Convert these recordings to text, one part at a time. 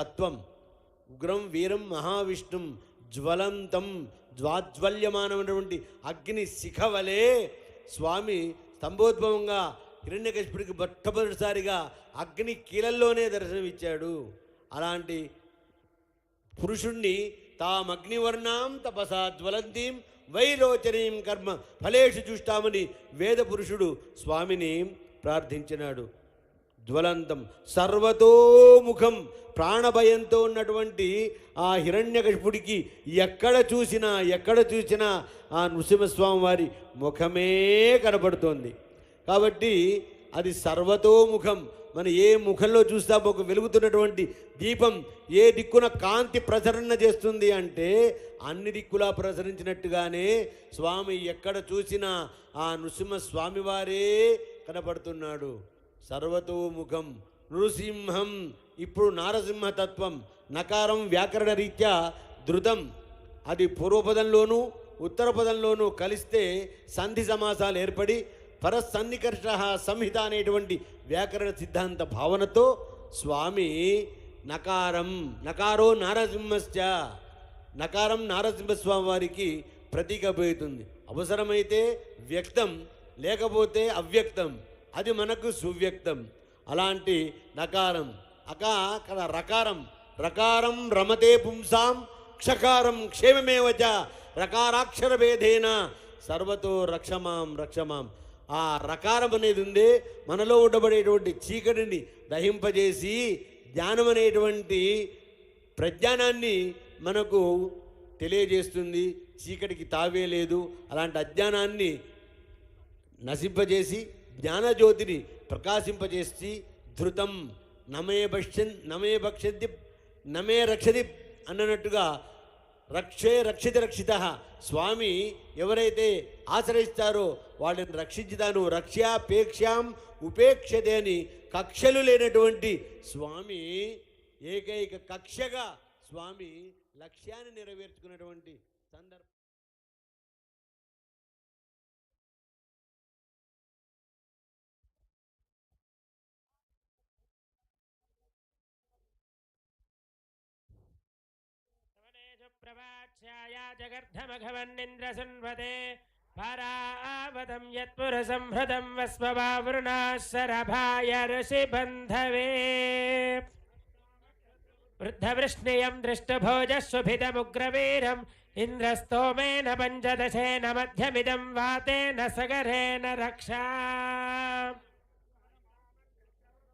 తత్వం ఉగ్రం వీరం మహావిష్ణుం జ్వలంతం జ్వాజ్వల్యమానమైనటువంటి అగ్ని శిఖవలే స్వామి స్తంభోద్భవంగా హిరణ్యకశిపుడికి మొట్టమొదటిసారిగా అగ్ని కీలల్లోనే దర్శనమిచ్చాడు. అలాంటి పురుషుణ్ణి తామగ్నివర్ణాం తపసా జ్వలంతీం వైలోచనీం కర్మ ఫలేషు చూస్తామని వేద పురుషుడు స్వామిని ప్రార్థించినాడు. జ్వలంతం సర్వతోముఖం ప్రాణభయంతో ఉన్నటువంటి ఆ హిరణ్యకశిపుడికి ఎక్కడ చూసినా ఆ నృసింహస్వామి వారి ముఖమే కనపడుతోంది. కాబట్టి అది సర్వతోముఖం. మనం ఏ ముఖంలో చూస్తామో ఒక వెలుగుతున్నటువంటి దీపం ఏ దిక్కున కాంతి ప్రసరణ చేస్తుంది అంటే అన్ని దిక్కులా ప్రసరించినట్టుగానే స్వామి ఎక్కడ చూసినా ఆ నృసింహస్వామి వారే కనపడుతున్నాడు. సర్వతోముఖం నృసింహం. ఇప్పుడు నారసింహతత్వం నకారం వ్యాకరణ రీత్యా ధృతం, అది పూర్వపదంలోనూ ఉత్తర పదంలోనూ కలిస్తే సంధి సమాసాలు ఏర్పడి పరసన్నికర్ష సంహిత అనేటువంటి వ్యాకరణ సిద్ధాంత భావనతో స్వామి నకారో నారసింహశ్చ, నకారం నారసింహస్వామి వారికి ప్రతీకపోతుంది. అవసరమైతే వ్యక్తం, లేకపోతే అవ్యక్తం, అది మనకు సువ్యక్తం. అలాంటి నకారం రకారం రమతే పుంసాం క్షకారం క్షేమమేవచ రకారాక్షర భేదేన సర్వతో రక్షమాం. ఆ రకారం అనేది ఉందే మనలో ఉండబడేటువంటి చీకటిని దహింపజేసి జ్ఞానం అనేటువంటి ప్రజ్ఞానాన్ని మనకు తెలియజేస్తుంది. చీకటికి తావే లేదు. అలాంటి అజ్ఞానాన్ని నశింపజేసి జ్ఞానజ్యోతిని ప్రకాశింపజేసి ధృతం నమే భక్షంతి నమే రక్షతి అన్నట్టుగా రక్షిత స్వామి ఎవరైతే ఆశ్రయిస్తారో వాళ్ళని రక్షించుతాను. రక్ష్యాపేక్షాం ఉపేక్షతే అని కక్షలు లేనటువంటి స్వామి ఏకైక కక్షగా స్వామి లక్ష్యాన్ని నెరవేర్చుకున్నటువంటి సందర్భం. प्रवाच्याय जगर्धमघवन्निन्द्रसुन्वते परावतं यत्पुरसंहृतं वस्ववावृणाः शरभाय ऋषिबन्धवे वृद्धवृष्णियं दृष्टभोजस्वभितमुग्रवीरम् इन्द्रस्तोमेन पञ्चदशेन मध्यमिदं वातेन सगरेण रक्षा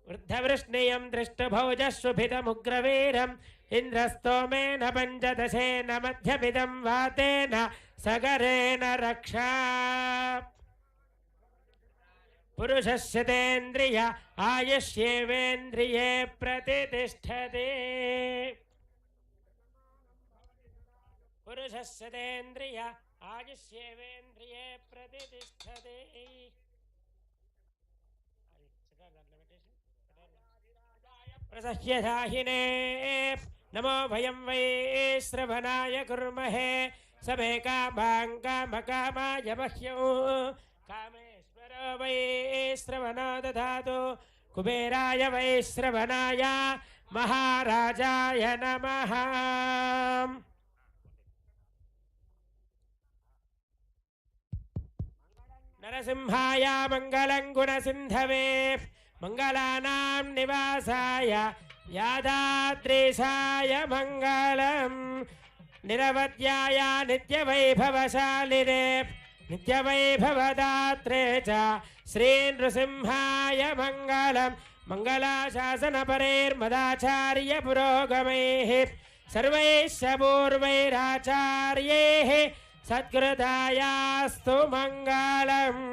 वृद्धवृष्णियं दृष्टभोजस्वभितमुग्रवीरम् इन्द्रस्तोमेन पञ्चदशेन मध्यमिदं वातेन सगरेण रक्षा पुरुषस्य तेन्द्रिय आयुष्येवेन्द्रिये प्रतिष्ठते पुरुषस्य तेन्द्रिय आयुष्येवेन्द्रिये प्रतिष्ठते प्रसह्यधाहिने नमो भयं वै श्रवणाय कुर्महे सभे कामाय मह्यौ कामेश्वरो वै श्रवणो दधातु कुबेराय वै श्रवणाय महाराजाय नमः नरसिंहाय मङ्गलं गुणसिन्धवे मंगलानां निवासाय यादाद्रीशाय मंगलम् निरवध्याय नित्यवैभवशालिने नित्यवैभवदात्रे च श्री नृसिंहाय मंगलम् मंगलाशासनपरैर्मदाचार्य पुरोगमैः सर्वैश्च पूर्वैराचार्यैः सत्कृतायास्तु मंगलम्